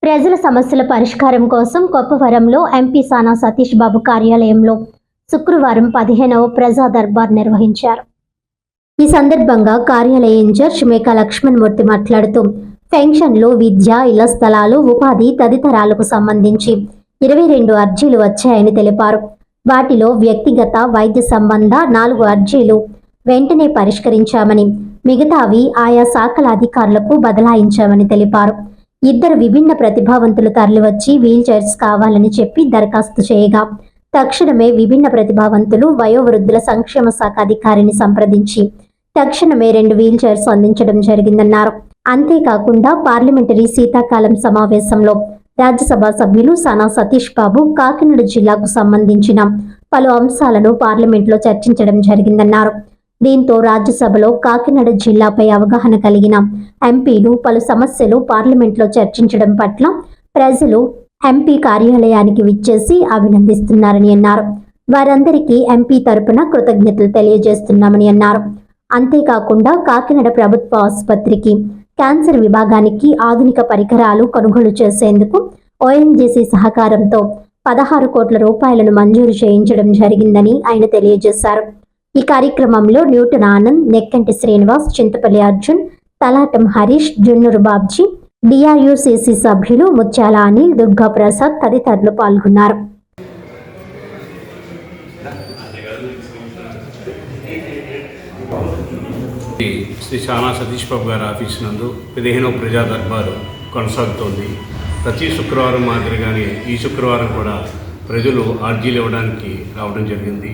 ప్రజల సమస్యల పరిష్కారం కోసం కొప్పవరంలో ఎంపీ సానా సతీష్ బాబు కార్యాలయంలో శుక్రవారం 15వ ప్రజా దర్బార్ నిర్వహించారు. ఈ సందర్భంగా కార్యాలయ ఇన్ఛార్జ్ మేకా లక్ష్మణమూర్తి మాట్లాడుతూ పెన్షన్లు, విద్య, ఇళ్ల స్థలాలు, ఉపాధి తదితరాలకు సంబంధించి 22 అర్జీలు వచ్చాయని తెలిపారు. వాటిలో వ్యక్తిగత, వైద్య సంబంధ 4 అర్జీలు వెంటనే పరిష్కరించామని, మిగతావి ఆయా శాఖల అధికారులకు బదలాయించామని తెలిపారు. 2 విభిన్న ప్రతిభావంతులు తరలివచ్చి వీల్ చైర్స్ కావాలని చెప్పి దరఖాస్తు చేయగా తక్షణమే విభిన్న ప్రతిభావంతులు వయోవృద్ధుల సంక్షేమ శాఖ అధికారిని సంప్రదించి తక్షణమే 2 వీల్ చైర్స్ అందించడం జరిగిందన్నారు. అంతేకాకుండా పార్లమెంటరీ శీతాకాలం సమావేశంలో రాజ్యసభ సభ్యులు సానా సతీష్ బాబు కాకినాడ జిల్లాకు సంబంధించిన పలు అంశాలను పార్లమెంట్లో చర్చించడం జరిగిందన్నారు. దీంతో రాజ్యసభలో కాకినాడ జిల్లాపై అవగాహన కలిగిన ఎంపీలు పలు సమస్యలు పార్లమెంట్లో చర్చించడం పట్ల ప్రజలు ఎంపీ కార్యాలయానికి విచ్చేసి అభినందిస్తున్నారని అన్నారు. వారందరికీ ఎంపీ తరపున కృతజ్ఞతలు తెలియజేస్తున్నామని అన్నారు. అంతేకాకుండా కాకినాడ ప్రభుత్వ ఆసుపత్రికి క్యాన్సర్ విభాగానికి ఆధునిక పరికరాలు కొనుగోలు చేసేందుకు ఓఎన్జీసీ సహకారంతో 16 కోట్ల రూపాయలను మంజూరు చేయించడం జరిగిందని ఆయన తెలియజేశారు. ఈ కార్యక్రమంలో న్యూటన్ ఆనంద్, నెక్కంటి శ్రీనివాస్, చింతపల్లి అర్జున్, తలాటం హరీష్, జున్నూరు బాబ్జీ, డిఆర్యుసిసి సభ్యులు ముత్యాల అనిల్, దుర్గా ప్రసాద్ తదితరులు పాల్గొన్నారు. శ్రీ సానా సతీష్ బాబు గారి ఆఫీస్ నందు 15వ ప్రజా దర్బారు కొనసాగుతోంది. ప్రతి శుక్రవారం మాదిరిగానే ఈ శుక్రవారం కూడా ప్రజలు అర్జీలు ఇవ్వడానికి రావడం జరిగింది.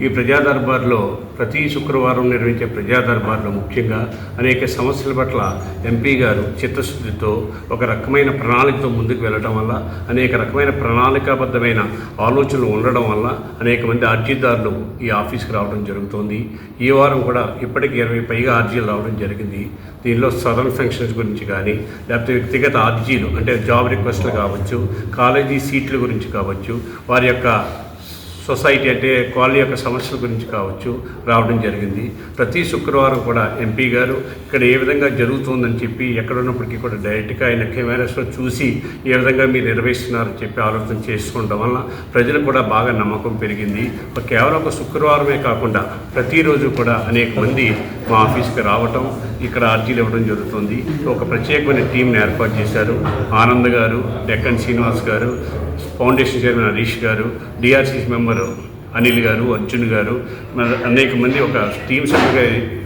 ఈ ప్రజా దర్బార్లో ప్రతి శుక్రవారం నిర్వహించే ప్రజా దర్బార్లో ముఖ్యంగా అనేక సమస్యల పట్ల ఎంపీ గారు చిత్తశుద్ధితో ఒక రకమైన ప్రణాళికతో ముందుకు వెళ్ళడం వల్ల, అనేక రకమైన ప్రణాళికాబద్ధమైన ఆలోచనలు ఉండడం వల్ల అనేక మంది అర్జీదారులు ఈ ఆఫీస్కి రావడం జరుగుతుంది. ఈ వారం కూడా ఇప్పటికి 20 పైగా అర్జీలు రావడం జరిగింది. దీనిలో సదరన్ ఫంక్షన్స్ గురించి కానీ, లేకపోతే వ్యక్తిగత అర్జీలు అంటే జాబ్ రిక్వెస్ట్లు కావచ్చు, కాలేజీ సీట్ల గురించి కావచ్చు, వారి యొక్క సొసైటీ అంటే కాలనీ యొక్క సమస్యల గురించి కావచ్చు రావడం జరిగింది. ప్రతి శుక్రవారం కూడా ఎంపీ గారు ఇక్కడ ఏ విధంగా జరుగుతుందని చెప్పి ఎక్కడ ఉన్నప్పటికీ కూడా డైరెక్ట్గా ఆయన కెమెరాస్లో చూసి ఏ విధంగా మీరు నిర్వహిస్తున్నారని చెప్పి ఆలోచన చేసుకోవడం వల్ల ప్రజలు కూడా బాగా నమ్మకం పెరిగింది. కేవలం ఒక శుక్రవారమే కాకుండా ప్రతిరోజు కూడా అనేక మంది మా ఆఫీస్కి రావటం, ఇక్కడ అర్జీలు ఇవ్వడం జరుగుతుంది. ఒక ప్రత్యేకమైన టీంని ఏర్పాటు చేశారు. ఆనంద్ గారు, డెక్కన్ శ్రీనివాస్ గారు, ఫౌండేషన్ చైర్మన్ హరీష్ గారు, డిఆర్సీసీ మెంబర్ అనిల్ గారు, అర్జున్ గారు, అనేక మంది ఒక టీమ్ సభ్యులుగా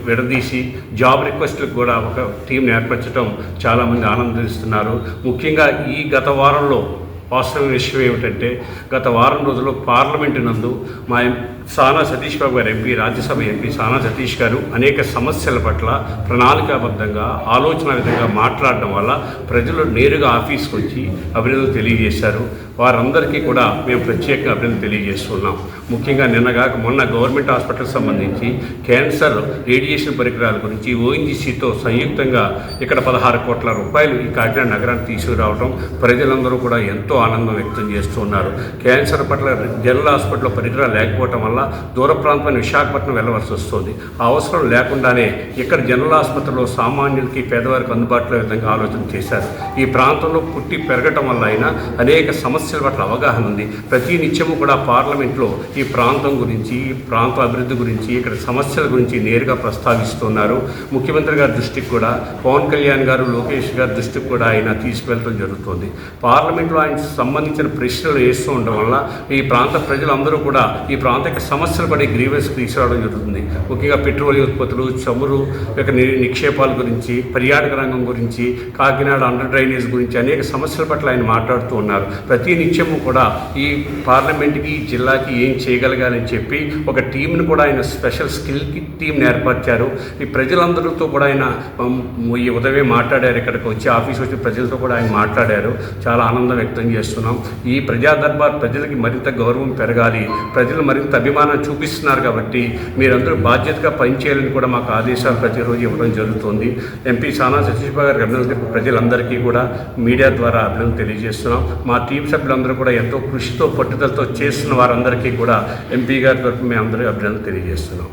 విడదీసి జాబ్ రిక్వెస్ట్లకు కూడా ఒక టీంని ఏర్పరచడం చాలామంది ఆనందిస్తున్నారు. ముఖ్యంగా ఈ గత వారంలో వాస్తవ విషయం ఏమిటంటే, గత వారం రోజుల్లో పార్లమెంటు నందు మా సానా సతీష్ బాబు గారు ఎంపీ, రాజ్యసభ ఎంపీ సానా సతీష్ గారు అనేక సమస్యల పట్ల ప్రణాళికాబద్ధంగా ఆలోచన విధంగా మాట్లాడడం వల్ల ప్రజలు నేరుగా ఆఫీస్కి వచ్చి అభినందనలు తెలియజేశారు. వారందరికీ కూడా మేము ప్రత్యేకంగా అభినందనలు తెలియజేస్తున్నాం. ముఖ్యంగా నిన్నగాక మొన్న గవర్నమెంట్ హాస్పిటల్కి సంబంధించి క్యాన్సర్ రేడియేషన్ పరికరాల గురించి ఓఎన్జీసీతో సంయుక్తంగా ఇక్కడ 16 కోట్ల రూపాయలు ఈ కాకినాడ నగరానికి తీసుకురావడం ప్రజలందరూ కూడా ఎంతో ఆనందం వ్యక్తం చేస్తున్నారు. క్యాన్సర్ పట్ల జనరల్ హాస్పిటల్లో పరికరాలు లేకపోవటం వల్ల దూర ప్రాంతమైన విశాఖపట్నం వెళ్ళవలసి వస్తుంది. ఆ అవసరం లేకుండానే ఇక్కడ జనరల్ ఆసుపత్రిలో సామాన్యులకి, పేదవారికి అందుబాటులో విధంగా ఆలోచన చేశారు. ఈ ప్రాంతంలో పుట్టి పెరగటం వల్ల అయినా అనేక సమస్యల పట్ల అవగాహన ఉంది. ప్రతి నిత్యము కూడా పార్లమెంట్లో ఈ ప్రాంతం గురించి, ఈ ప్రాంత అభివృద్ధి గురించి, ఇక్కడ సమస్యల గురించి నేరుగా ప్రస్తావిస్తున్నారు. ముఖ్యమంత్రి గారి దృష్టికి కూడా, పవన్ కళ్యాణ్ గారు, లోకేష్ గారి దృష్టికి కూడా ఆయన తీసుకువెళ్ళడం జరుగుతుంది. పార్లమెంట్లో ఆయన సంబంధించిన ప్రశ్నలు వేస్తూ ఉండడం వల్ల ఈ ప్రాంత ప్రజలందరూ కూడా ఈ ప్రాంత సమస్యలు పడే గ్రీవెన్స్ తీసుకురావడం జరుగుతుంది. ముఖ్యంగా పెట్రోలియం ఉత్పత్తులు, చమురు యొక్క నిక్షేపాల గురించి, పర్యాటక రంగం గురించి, కాకినాడ అండర్ డ్రైనేజ్ గురించి అనేక సమస్యల పట్ల ఆయన మాట్లాడుతూ ఉన్నారు. ప్రతి నిత్యము కూడా ఈ పార్లమెంట్కి, జిల్లాకి ఏం చేయగలగాలని చెప్పి ఒక టీంను కూడా ఆయన స్పెషల్ స్కిల్ టీంని ఏర్పరిచారు. ఈ ప్రజలందరితో కూడా ఆయన ఈ ఉదయమే మాట్లాడారు. ఇక్కడికి వచ్చి ఆఫీస్ వచ్చి ప్రజలతో కూడా ఆయన మాట్లాడారు. చాలా ఆనందం వ్యక్తం చేస్తున్నాం. ఈ ప్రజా దర్బార్ ప్రజలకి మరింత గౌరవం పెరగాలి, ప్రజలు మరింత అభిమానం చూపిస్తున్నారు కాబట్టి మీరందరూ బాధ్యతగా పనిచేయాలని కూడా మాకు ఆదేశాలు ప్రతిరోజు ఇవ్వడం జరుగుతుంది. ఎంపీ సానా సతీష్ బాబు గారికి అభినందనలు ప్రజలందరికీ కూడా మీడియా ద్వారా అభినందనలు తెలియజేస్తున్నాం. మా టీం సభ్యులందరూ కూడా ఎంతో కృషితో, పట్టుదలతో చేస్తున్న వారందరికీ కూడా ఎంపీ గారి తరఫున మేము అందరికీ అభినందనలు తెలియజేస్తున్నాం.